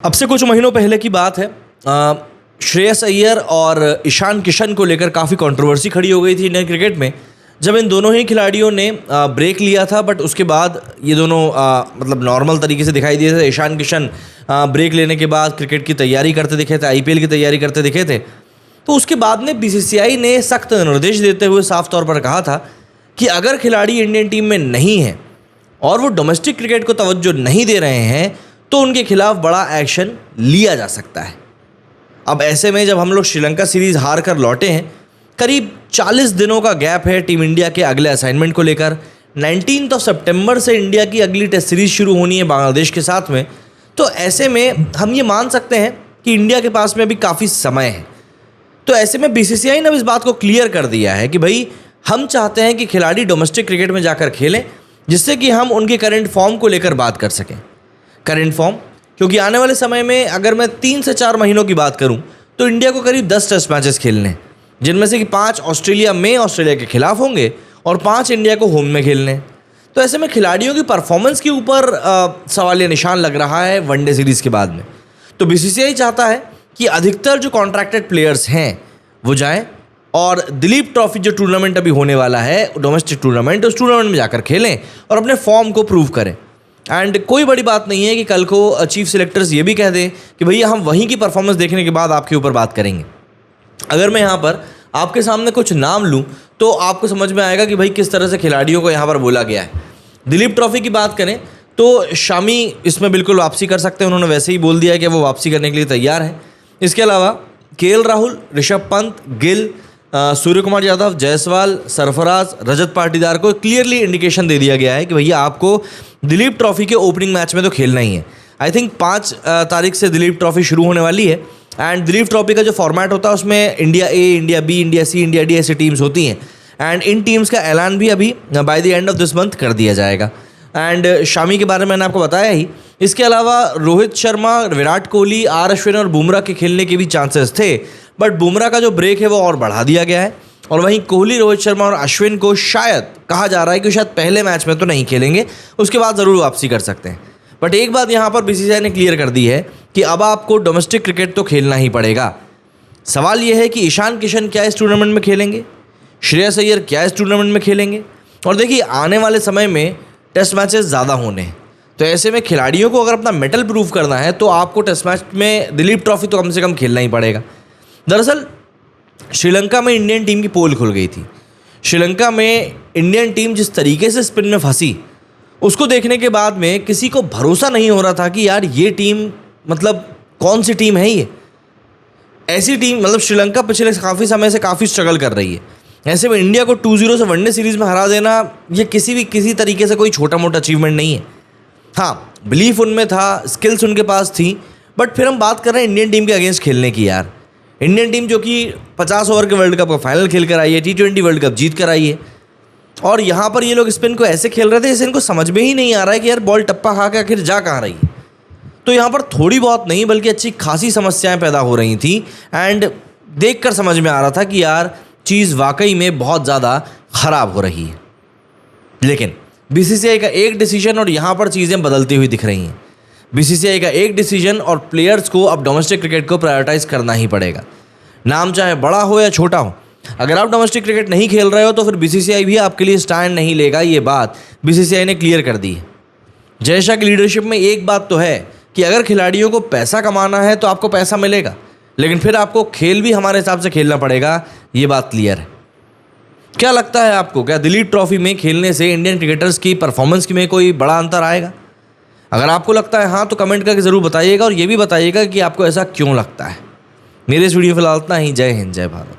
अब से कुछ महीनों पहले की बात है। श्रेयस अय्यर और ईशान किशन को लेकर काफ़ी कंट्रोवर्सी खड़ी हो गई थी इंडियन क्रिकेट में, जब इन दोनों ही खिलाड़ियों ने ब्रेक लिया था। बट उसके बाद ये दोनों मतलब नॉर्मल तरीके से दिखाई दिए थे। ईशान किशन ब्रेक लेने के बाद क्रिकेट की तैयारी करते दिखे थे, आईपीएल की तैयारी करते दिखे थे। तो उसके बाद में बीसीसीआई ने सख्त निर्देश देते हुए साफ तौर पर कहा था कि अगर खिलाड़ी इंडियन टीम में नहीं है और वो डोमेस्टिक क्रिकेट को तवज्जो नहीं दे रहे हैं तो उनके खिलाफ बड़ा एक्शन लिया जा सकता है। अब ऐसे में जब हम लोग श्रीलंका सीरीज़ हार कर लौटे हैं, करीब 40 दिनों का गैप है टीम इंडिया के अगले असाइनमेंट को लेकर। 19 सितंबर से इंडिया की अगली टेस्ट सीरीज़ शुरू होनी है बांग्लादेश के साथ में। तो ऐसे में हम ये मान सकते हैं कि इंडिया के पास में अभी काफ़ी समय है। तो ऐसे में बीसीसीआई ने इस बात को क्लियर कर दिया है कि भाई हम चाहते हैं कि खिलाड़ी डोमेस्टिक क्रिकेट में जाकर खेलें, जिससे कि हम उनके करंट फॉर्म को लेकर बात कर सकें। करंट फॉर्म, क्योंकि आने वाले समय में अगर मैं 3 से 4 महीनों की बात करूं तो इंडिया को करीब 10 टेस्ट मैचेस खेलने हैं, जिनमें से कि 5 ऑस्ट्रेलिया में ऑस्ट्रेलिया के खिलाफ होंगे और 5 इंडिया को होम में खेलने हैं। तो ऐसे में खिलाड़ियों की परफॉर्मेंस के ऊपर सवालिया निशान लग रहा है वनडे सीरीज़ के बाद में। तो बीसीसीआई चाहता है कि अधिकतर जो कॉन्ट्रैक्टेड प्लेयर्स हैं वो जाएं और दिलीप ट्रॉफी जो टूर्नामेंट अभी होने वाला है डोमेस्टिक टूर्नामेंट, उस टूर्नामेंट में जाकर खेलें और अपने फॉर्म को प्रूव करें। एंड कोई बड़ी बात नहीं है कि कल को चीफ सिलेक्टर्स ये भी कह दें कि भैया हम वहीं की परफॉर्मेंस देखने के बाद आपके ऊपर बात करेंगे। अगर मैं यहाँ पर आपके सामने कुछ नाम लूँ तो आपको समझ में आएगा कि भाई किस तरह से खिलाड़ियों को यहाँ पर बोला गया है। दिलीप ट्रॉफी की बात करें तो शामी इसमें बिल्कुल वापसी कर सकते हैं, उन्होंने वैसे ही बोल दिया है कि वो वापसी करने के लिए तैयार है। इसके अलावा केएल राहुल, ऋषभ पंत, गिल, सूर्य कुमार यादव, जायसवाल, सरफराज, रजत पाटीदार को क्लियरली इंडिकेशन दे दिया गया है कि भैया आपको दिलीप ट्रॉफी के ओपनिंग मैच में तो खेलना ही है। आई थिंक 5 तारीख से दिलीप ट्रॉफी शुरू होने वाली है। एंड दिलीप ट्रॉफी का जो फॉर्मेट होता है उसमें India A, India B, India C, India D ऐसी टीम्स होती हैं। एंड इन टीम्स का ऐलान भी अभी by the end of this month कर दिया जाएगा। एंड शामी के बारे में मैंने आपको बताया ही। इसके अलावा रोहित शर्मा, विराट कोहली, आर अश्विन और बुमराह के खेलने के भी चांसेस थे, बट बुमराह का जो ब्रेक है वो और बढ़ा दिया गया है। और वहीं कोहली, रोहित शर्मा और अश्विन को शायद कहा जा रहा है कि शायद पहले मैच में तो नहीं खेलेंगे, उसके बाद ज़रूर वापसी कर सकते हैं। बट एक बात यहाँ पर बीसीसीआई ने क्लियर कर दी है कि अब आपको डोमेस्टिक क्रिकेट तो खेलना ही पड़ेगा। सवाल यह है कि ईशान किशन क्या इस टूर्नामेंट में खेलेंगे, श्रेयस अय्यर क्या इस टूर्नामेंट में खेलेंगे। और देखिए आने वाले समय में टेस्ट मैचेस ज़्यादा होने हैं, तो ऐसे में खिलाड़ियों को अगर अपना मेटल प्रूव करना है तो आपको टेस्ट मैच में दिलीप ट्रॉफी तो कम से कम खेलना ही पड़ेगा। दरअसल श्रीलंका में इंडियन टीम की पोल खुल गई थी। श्रीलंका में इंडियन टीम जिस तरीके से स्पिन में फंसी, उसको देखने के बाद में किसी को भरोसा नहीं हो रहा था कि यार ये टीम मतलब कौन सी टीम है ये। ऐसी टीम मतलब श्रीलंका पिछले काफ़ी समय से काफ़ी स्ट्रगल कर रही है। ऐसे में इंडिया को 2-0 से वनडे सीरीज़ में हरा देना ये किसी तरीके से कोई छोटा मोटा अचीवमेंट नहीं है। हाँ, बिलीफ उनमें था, स्किल्स उनके पास थी, बट फिर हम बात कर रहे हैं इंडियन टीम के अगेंस्ट खेलने की। यार इंडियन टीम जो कि 50 ओवर के वर्ल्ड कप का फाइनल खेल कर आई है, T20 वर्ल्ड कप जीत कर आई है, और यहाँ पर ये लोग स्पिन को ऐसे खेल रहे थे जैसे इनको समझ में ही नहीं आ रहा है कि यार बॉल टप्पा खा के आखिर जा कहाँ रही है। तो यहाँ पर थोड़ी बहुत नहीं बल्कि अच्छी खासी समस्याएं पैदा हो रही थी। एंड देख कर समझ में आ रहा था कि यार चीज़ वाकई में बहुत ज़्यादा ख़राब हो रही है। लेकिन बीसीसीआई का एक डिसीजन और यहाँ पर चीज़ें बदलती हुई दिख रही हैं। बीसीसीआई का एक डिसीजन और प्लेयर्स को अब डोमेस्टिक क्रिकेट को प्रायोरिटाइज करना ही पड़ेगा, नाम चाहे बड़ा हो या छोटा हो। अगर आप डोमेस्टिक क्रिकेट नहीं खेल रहे हो तो फिर बीसीसीआई भी आपके लिए स्टैंड नहीं लेगा। ये बात बीसीसीआई ने क्लियर कर दी है। जय शाह की लीडरशिप में एक बात तो है कि अगर खिलाड़ियों को पैसा कमाना है तो आपको पैसा मिलेगा, लेकिन फिर आपको खेल भी हमारे हिसाब से खेलना पड़ेगा। ये बात क्लियर है। क्या लगता है आपको, क्या दिलीप ट्रॉफी में खेलने से इंडियन क्रिकेटर्स की परफॉर्मेंस में कोई बड़ा अंतर आएगा? अगर आपको लगता है हाँ तो कमेंट करके ज़रूर बताइएगा और ये भी बताइएगा कि आपको ऐसा क्यों लगता है। मेरे इस वीडियो फिलहाल इतना ही। जय हिंद, जय भारत।